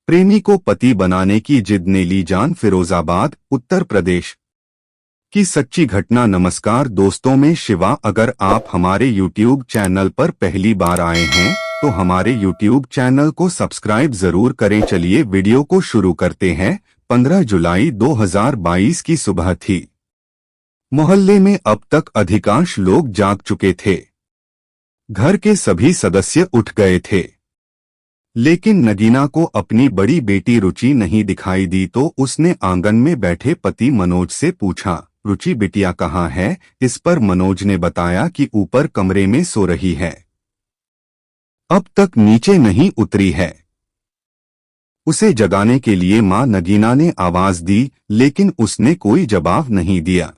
प्रेमी को पति बनाने की जिद ने ली जान। फिरोजाबाद उत्तर प्रदेश की सच्ची घटना। नमस्कार दोस्तों, मैं शिवा। अगर आप हमारे YouTube चैनल पर पहली बार आए हैं तो हमारे YouTube चैनल को सब्सक्राइब जरूर करें। चलिए वीडियो को शुरू करते हैं। 15 जुलाई 2022 की सुबह थी। मोहल्ले में अब तक अधिकांश लोग जाग चुके थे। घर के सभी सदस्य उठ गए थे, लेकिन नगीना को अपनी बड़ी बेटी रुचि नहीं दिखाई दी तो उसने आंगन में बैठे पति मनोज से पूछा, रुचि बिटिया कहाँ है? इस पर मनोज ने बताया कि ऊपर कमरे में सो रही है, अब तक नीचे नहीं उतरी है। उसे जगाने के लिए मां नगीना ने आवाज दी, लेकिन उसने कोई जवाब नहीं दिया।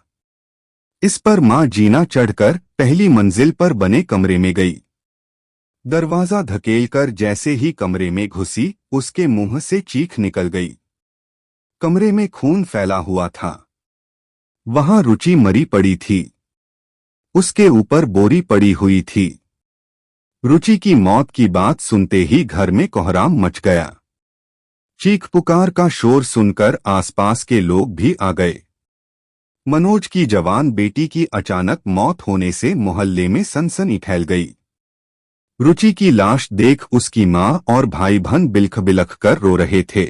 इस पर मां जीना चढ़कर पहली मंजिल पर बने कमरे में गई। दरवाजा धकेलकर जैसे ही कमरे में घुसी, उसके मुंह से चीख निकल गई। कमरे में खून फैला हुआ था। वहां रुचि मरी पड़ी थी, उसके ऊपर बोरी पड़ी हुई थी। रुचि की मौत की बात सुनते ही घर में कोहराम मच गया। चीख पुकार का शोर सुनकर आसपास के लोग भी आ गए। मनोज की जवान बेटी की अचानक मौत होने से मोहल्ले में सनसनी फैल गई। रुचि की लाश देख उसकी मां और भाई बहन बिलख बिलख कर रो रहे थे।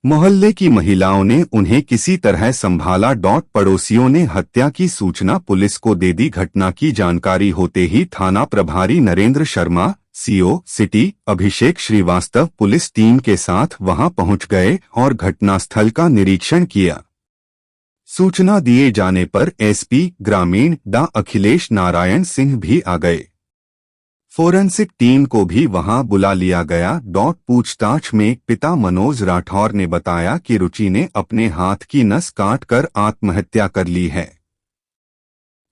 मोहल्ले की महिलाओं ने उन्हें किसी तरह संभाला। पड़ोसियों ने हत्या की सूचना पुलिस को दे दी। घटना की जानकारी होते ही थाना प्रभारी नरेंद्र शर्मा, सीओ सिटी अभिषेक श्रीवास्तव पुलिस टीम के साथ वहां पहुंच गए और घटनास्थल का निरीक्षण किया। सूचना दिए जाने पर एसपी ग्रामीण डा अखिलेश नारायण सिंह भी आ गए। फोरेंसिक टीम को भी वहां बुला लिया गया। पूछताछ में पिता मनोज राठौर ने बताया कि रुचि ने अपने हाथ की नस काटकर आत्महत्या कर ली है।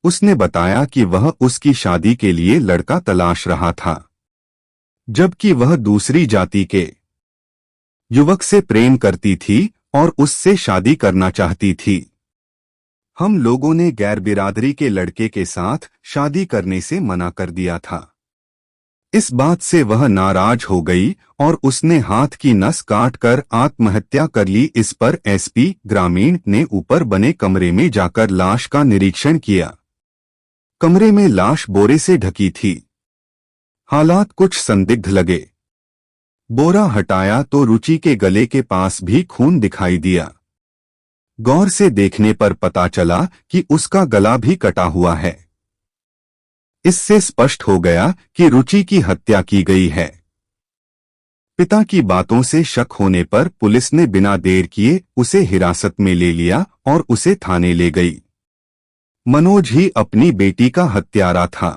उसने बताया कि वह उसकी शादी के लिए लड़का तलाश रहा था, जबकि वह दूसरी जाति के युवक से प्रेम करती थी और उससे शादी करना चाहती थी। हम लोगों ने गैर बिरादरी के लड़के के साथ शादी करने से मना कर दिया था। इस बात से वह नाराज हो गई और उसने हाथ की नस काटकर आत्महत्या कर ली। इस पर एसपी ग्रामीण ने ऊपर बने कमरे में जाकर लाश का निरीक्षण किया। कमरे में लाश बोरे से ढकी थी। हालात कुछ संदिग्ध लगे। बोरा हटाया तो रुचि के गले के पास भी खून दिखाई दिया। गौर से देखने पर पता चला कि उसका गला भी कटा हुआ है। इससे स्पष्ट हो गया कि रुचि की हत्या की गई है। पिता की बातों से शक होने पर पुलिस ने बिना देर किए उसे हिरासत में ले लिया और उसे थाने ले गई। मनोज ही अपनी बेटी का हत्यारा था।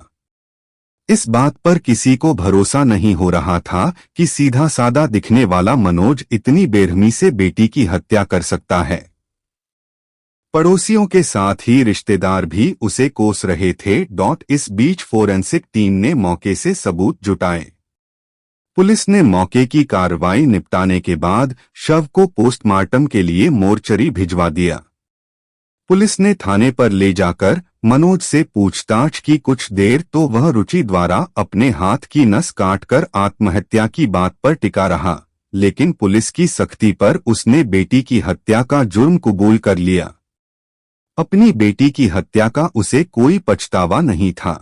इस बात पर किसी को भरोसा नहीं हो रहा था कि सीधा सादा दिखने वाला मनोज इतनी बेरहमी से बेटी की हत्या कर सकता है। पड़ोसियों के साथ ही रिश्तेदार भी उसे कोस रहे थे। इस बीच फोरेंसिक टीम ने मौके से सबूत जुटाए। पुलिस ने मौके की कार्रवाई निपटाने के बाद शव को पोस्टमार्टम के लिए मोर्चरी भिजवा दिया। पुलिस ने थाने पर ले जाकर मनोज से पूछताछ की। कुछ देर तो वह रुचि द्वारा अपने हाथ की नस काटकर आत्महत्या की बात पर टिका रहा, लेकिन पुलिस की सख्ती पर उसने बेटी की हत्या का जुर्म कबूल कर लिया। अपनी बेटी की हत्या का उसे कोई पछतावा नहीं था।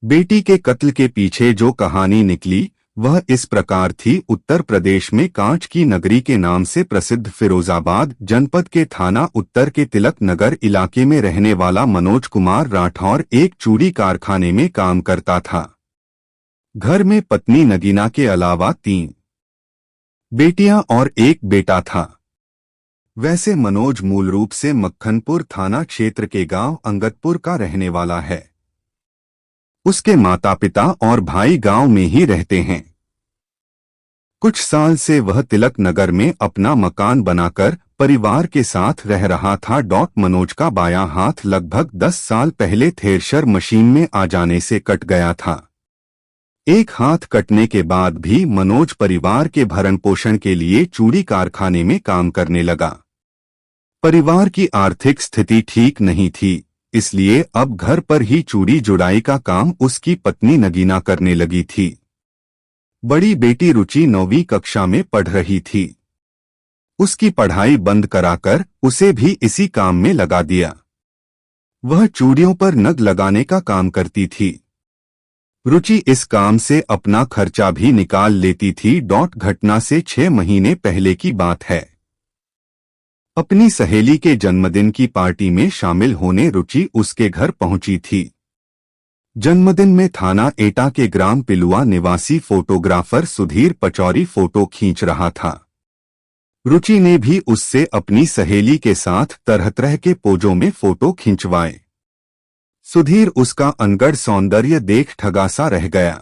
बेटी के कत्ल के पीछे जो कहानी निकली वह इस प्रकार थी। उत्तर प्रदेश में कांच की नगरी के नाम से प्रसिद्ध फिरोजाबाद जनपद के थाना उत्तर के तिलक नगर इलाके में रहने वाला मनोज कुमार राठौर एक चूड़ी कारखाने में काम करता था। घर में पत्नी नगीना के अलावा 3 बेटियां और 1 बेटा था। वैसे मनोज मूल रूप से मक्खनपुर थाना क्षेत्र के गांव अंगतपुर का रहने वाला है। उसके माता पिता और भाई गांव में ही रहते हैं। कुछ साल से वह तिलक नगर में अपना मकान बनाकर परिवार के साथ रह रहा था। मनोज का बायां हाथ लगभग 10 साल पहले थ्रेशर मशीन में आ जाने से कट गया था। एक हाथ कटने के बाद भी मनोज परिवार के भरण पोषण के लिए चूड़ी कारखाने में काम करने लगा। परिवार की आर्थिक स्थिति ठीक नहीं थी, इसलिए अब घर पर ही चूड़ी जुड़ाई का काम उसकी पत्नी नगीना करने लगी थी। बड़ी बेटी रुचि 9वीं कक्षा में पढ़ रही थी। उसकी पढ़ाई बंद कराकर उसे भी इसी काम में लगा दिया। वह चूड़ियों पर नग लगाने का काम करती थी। रुचि इस काम से अपना खर्चा भी निकाल लेती थी। घटना से 6 महीने पहले की बात है। अपनी सहेली के जन्मदिन की पार्टी में शामिल होने रुचि उसके घर पहुंची थी। जन्मदिन में थाना एटा के ग्राम पिलुआ निवासी फोटोग्राफर सुधीर पचौरी फोटो खींच रहा था। रुचि ने भी उससे अपनी सहेली के साथ तरह तरह के पोजों में फोटो खिंचवाए। सुधीर उसका अनगढ़ सौंदर्य देख ठगासा रह गया।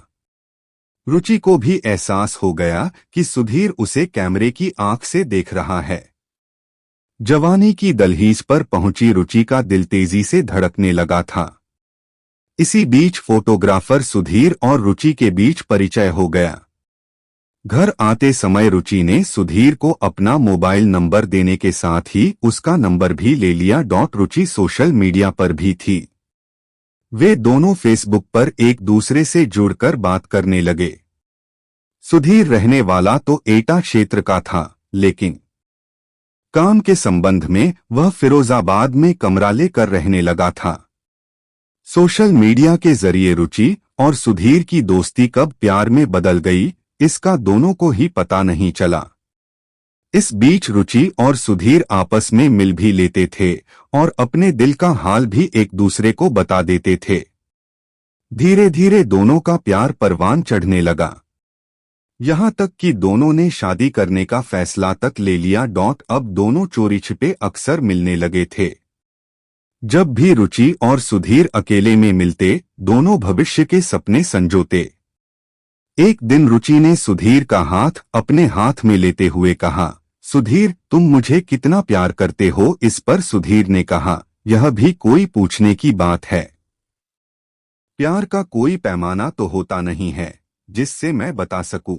रुचि को भी एहसास हो गया कि सुधीर उसे कैमरे की आंख से देख रहा है। जवानी की दहलीज पर पहुंची रुचि का दिल तेजी से धड़कने लगा था। इसी बीच फोटोग्राफर सुधीर और रुचि के बीच परिचय हो गया। घर आते समय रुचि ने सुधीर को अपना मोबाइल नंबर देने के साथ ही उसका नंबर भी ले लिया। रुचि सोशल मीडिया पर भी थी। वे दोनों फेसबुक पर एक दूसरे से जुड़कर बात करने लगे। सुधीर रहने वाला तो एटा क्षेत्र का था, लेकिन काम के संबंध में वह फिरोजाबाद में कमरा लेकर रहने लगा था। सोशल मीडिया के जरिए रुचि और सुधीर की दोस्ती कब प्यार में बदल गई, इसका दोनों को ही पता नहीं चला। इस बीच रुचि और सुधीर आपस में मिल भी लेते थे और अपने दिल का हाल भी एक दूसरे को बता देते थे। धीरे धीरे दोनों का प्यार परवान चढ़ने लगा। यहाँ तक कि दोनों ने शादी करने का फैसला तक ले लिया। अब दोनों चोरी छिपे अक्सर मिलने लगे थे। जब भी रुचि और सुधीर अकेले में मिलते, दोनों भविष्य के सपने संजोते। एक दिन रुचि ने सुधीर का हाथ अपने हाथ में लेते हुए कहा, सुधीर, तुम मुझे कितना प्यार करते हो। इस पर सुधीर ने कहा, यह भी कोई पूछने की बात है। प्यार का कोई पैमाना तो होता नहीं है जिससे मैं बता सकूं।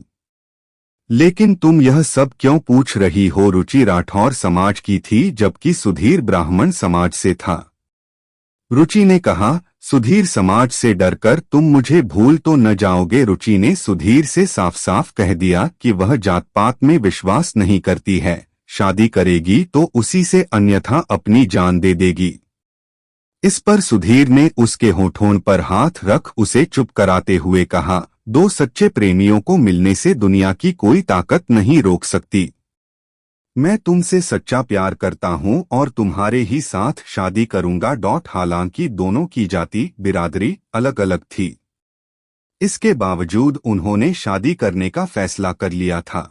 लेकिन तुम यह सब क्यों पूछ रही हो। रुचि राठौर समाज की थी जबकि सुधीर ब्राह्मण समाज से था। रुचि ने कहा, सुधीर समाज से डरकर तुम मुझे भूल तो न जाओगे। रुचि ने सुधीर से साफ साफ कह दिया कि वह जात पात में विश्वास नहीं करती है। शादी करेगी तो उसी से, अन्यथा अपनी जान दे देगी। इस पर सुधीर ने उसके होठों पर हाथ रख उसे चुप कराते हुए कहा, दो सच्चे प्रेमियों को मिलने से दुनिया की कोई ताकत नहीं रोक सकती। मैं तुमसे सच्चा प्यार करता हूं और तुम्हारे ही साथ शादी करूंगा। हालांकि दोनों की जाति बिरादरी अलग अलग थी, इसके बावजूद उन्होंने शादी करने का फैसला कर लिया था।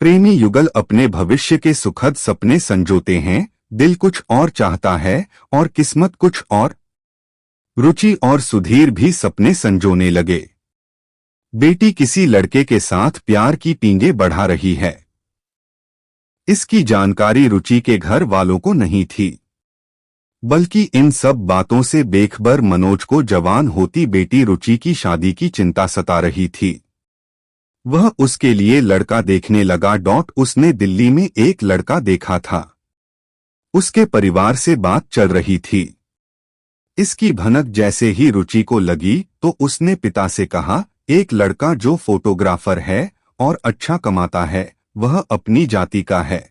प्रेमी युगल अपने भविष्य के सुखद सपने संजोते हैं। दिल कुछ और चाहता है और किस्मत कुछ और। रुचि और सुधीर भी सपने संजोने लगे। बेटी किसी लड़के के साथ प्यार की पींगे बढ़ा रही है। इसकी जानकारी रुचि के घर वालों को नहीं थी, बल्कि इन सब बातों से बेखबर मनोज को जवान होती बेटी रुचि की शादी की चिंता सता रही थी। वह उसके लिए लड़का देखने लगा। उसने दिल्ली में एक लड़का देखा था। उसके परिवार से बात चल रही थी। इसकी भनक जैसे ही रुचि को लगी तो उसने पिता से कहा, एक लड़का जो फोटोग्राफर है और अच्छा कमाता है, वह अपनी जाति का है,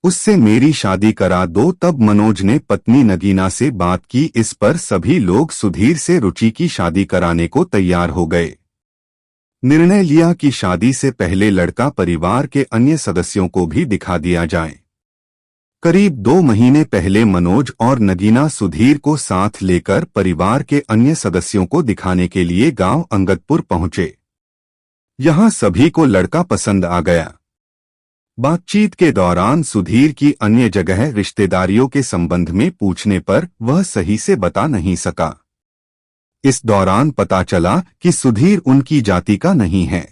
उससे मेरी शादी करा दो। तब मनोज ने पत्नी नगीना से बात की। इस पर सभी लोग सुधीर से रुचि की शादी कराने को तैयार हो गए। निर्णय लिया कि शादी से पहले लड़का परिवार के अन्य सदस्यों को भी दिखा दिया जाए। करीब 2 महीने पहले मनोज और नगीना सुधीर को साथ लेकर परिवार के अन्य सदस्यों को दिखाने के लिए गांव अंगदपुर पहुंचे। यहां सभी को लड़का पसंद आ गया। बातचीत के दौरान सुधीर की अन्य जगह रिश्तेदारियों के संबंध में पूछने पर वह सही से बता नहीं सका। इस दौरान पता चला कि सुधीर उनकी जाति का नहीं है,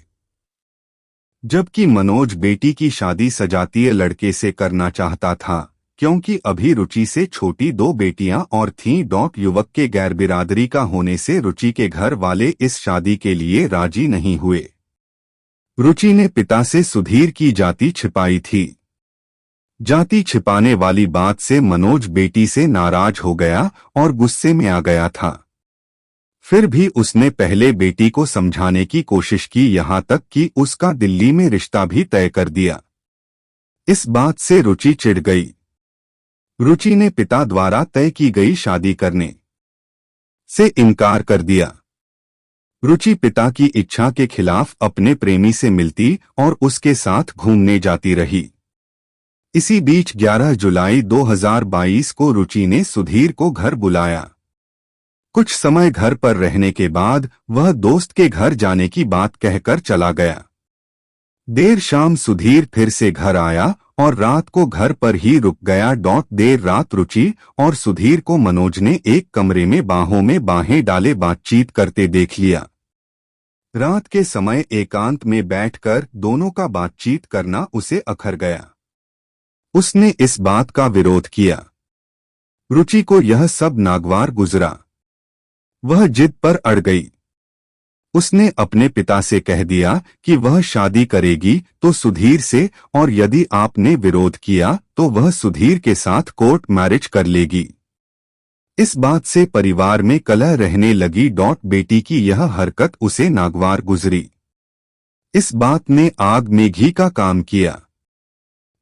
जबकि मनोज बेटी की शादी सजातीय लड़के से करना चाहता था, क्योंकि अभी रुचि से छोटी 2 बेटियां और थीं। युवक के गैर बिरादरी का होने से रुचि के घर वाले इस शादी के लिए राजी नहीं हुए। रुचि ने पिता से सुधीर की जाति छिपाई थी। जाति छिपाने वाली बात से मनोज बेटी से नाराज हो गया और गुस्से में आ गया था। फिर भी उसने पहले बेटी को समझाने की कोशिश की, यहाँ तक कि उसका दिल्ली में रिश्ता भी तय कर दिया। इस बात से रुचि चिढ़ गई। रुचि ने पिता द्वारा तय की गई शादी करने से इनकार कर दिया। रुचि पिता की इच्छा के खिलाफ अपने प्रेमी से मिलती और उसके साथ घूमने जाती रही। इसी बीच 11 जुलाई 2022 को रुचि ने सुधीर को घर बुलाया। कुछ समय घर पर रहने के बाद वह दोस्त के घर जाने की बात कहकर चला गया। देर शाम सुधीर फिर से घर आया और रात को घर पर ही रुक गया। देर रात रुचि और सुधीर को मनोज ने एक कमरे में बाहों में बाहें डाले बातचीत करते देख लिया। रात के समय एकांत में बैठकर दोनों का बातचीत करना उसे अखर गया। उसने इस बात का विरोध किया। रुचि को यह सब नागवार गुजरा। वह जिद पर अड़ गई। उसने अपने पिता से कह दिया कि वह शादी करेगी तो सुधीर से, और यदि आपने विरोध किया तो वह सुधीर के साथ कोर्ट मैरिज कर लेगी। इस बात से परिवार में कलह रहने लगी। बेटी की यह हरकत उसे नागवार गुजरी। इस बात ने आग में घी का काम किया।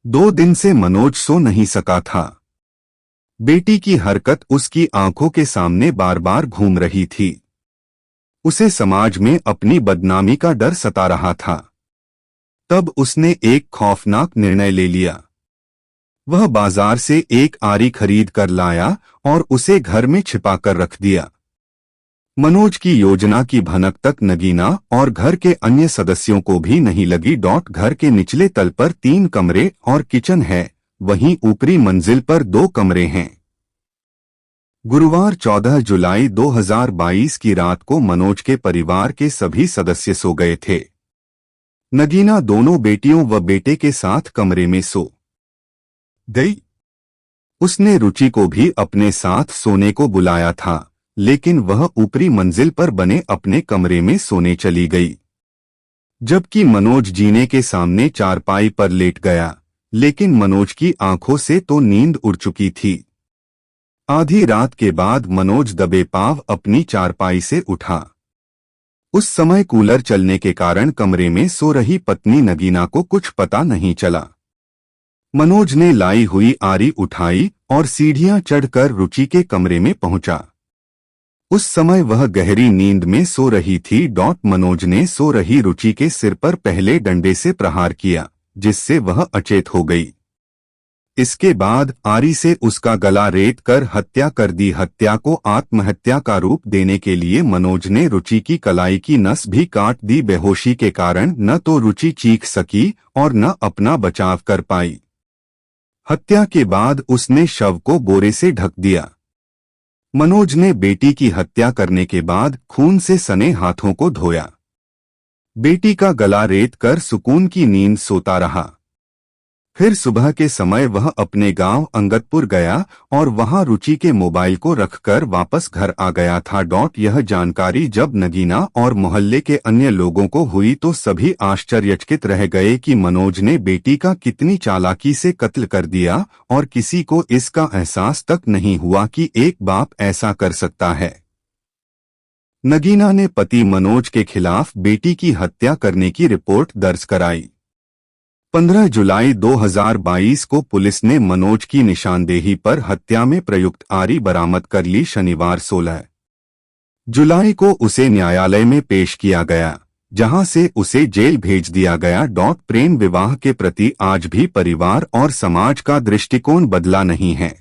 2 दिन से मनोज सो नहीं सका था। बेटी की हरकत उसकी आंखों के सामने बार बार घूम रही थी। उसे समाज में अपनी बदनामी का डर सता रहा था। तब उसने एक खौफनाक निर्णय ले लिया। वह बाजार से एक आरी खरीद कर लाया और उसे घर में छिपा कर रख दिया। मनोज की योजना की भनक तक नगीना और घर के अन्य सदस्यों को भी नहीं लगी। घर के निचले तल पर 3 कमरे और किचन है, वहीं ऊपरी मंजिल पर 2 कमरे हैं। गुरुवार 14 जुलाई 2022 की रात को मनोज के परिवार के सभी सदस्य सो गए थे। नगीना दोनों बेटियों व बेटे के साथ कमरे में सो गई। उसने रुचि को भी अपने साथ सोने को बुलाया था, लेकिन वह ऊपरी मंजिल पर बने अपने कमरे में सोने चली गई। जबकि मनोज जीने के सामने चारपाई पर लेट गया, लेकिन मनोज की आंखों से तो नींद उड़ चुकी थी। आधी रात के बाद मनोज दबे पांव अपनी चारपाई से उठा। उस समय कूलर चलने के कारण कमरे में सो रही पत्नी नगीना को कुछ पता नहीं चला। मनोज ने लाई हुई आरी उठाई और सीढ़ियां चढ़कर रुचि के कमरे में पहुंचा। उस समय वह गहरी नींद में सो रही थी। मनोज ने सो रही रुचि के सिर पर पहले डंडे से प्रहार किया, जिससे वह अचेत हो गई। इसके बाद आरी से उसका गला रेत कर हत्या कर दी। हत्या को आत्महत्या का रूप देने के लिए मनोज ने रुचि की कलाई की नस भी काट दी। बेहोशी के कारण न तो रुचि चीख सकी और न अपना बचाव कर पाई। हत्या के बाद उसने शव को बोरे से ढक दिया। मनोज ने बेटी की हत्या करने के बाद खून से सने हाथों को धोया। बेटी का गला रेत कर सुकून की नींद सोता रहा। फिर सुबह के समय वह अपने गांव अंगतपुर गया और वहां रुचि के मोबाइल को रखकर वापस घर आ गया था। यह जानकारी जब नगीना और मोहल्ले के अन्य लोगों को हुई तो सभी आश्चर्यचकित रह गए कि मनोज ने बेटी का कितनी चालाकी से कत्ल कर दिया, और किसी को इसका एहसास तक नहीं हुआ कि एक बाप ऐसा कर सकता है। नगीना ने पति मनोज के खिलाफ बेटी की हत्या करने की रिपोर्ट दर्ज कराई। 15 जुलाई 2022 को पुलिस ने मनोज की निशानदेही पर हत्या में प्रयुक्त आरी बरामद कर ली। शनिवार 16 जुलाई को उसे न्यायालय में पेश किया गया, जहां से उसे जेल भेज दिया गया। प्रेम विवाह के प्रति आज भी परिवार और समाज का दृष्टिकोण बदला नहीं है।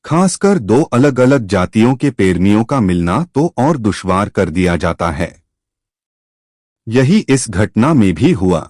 खासकर 2 अलग अलग जातियों के प्रेमियों का मिलना तो और दुश्वार कर दिया जाता है। यही इस घटना में भी हुआ।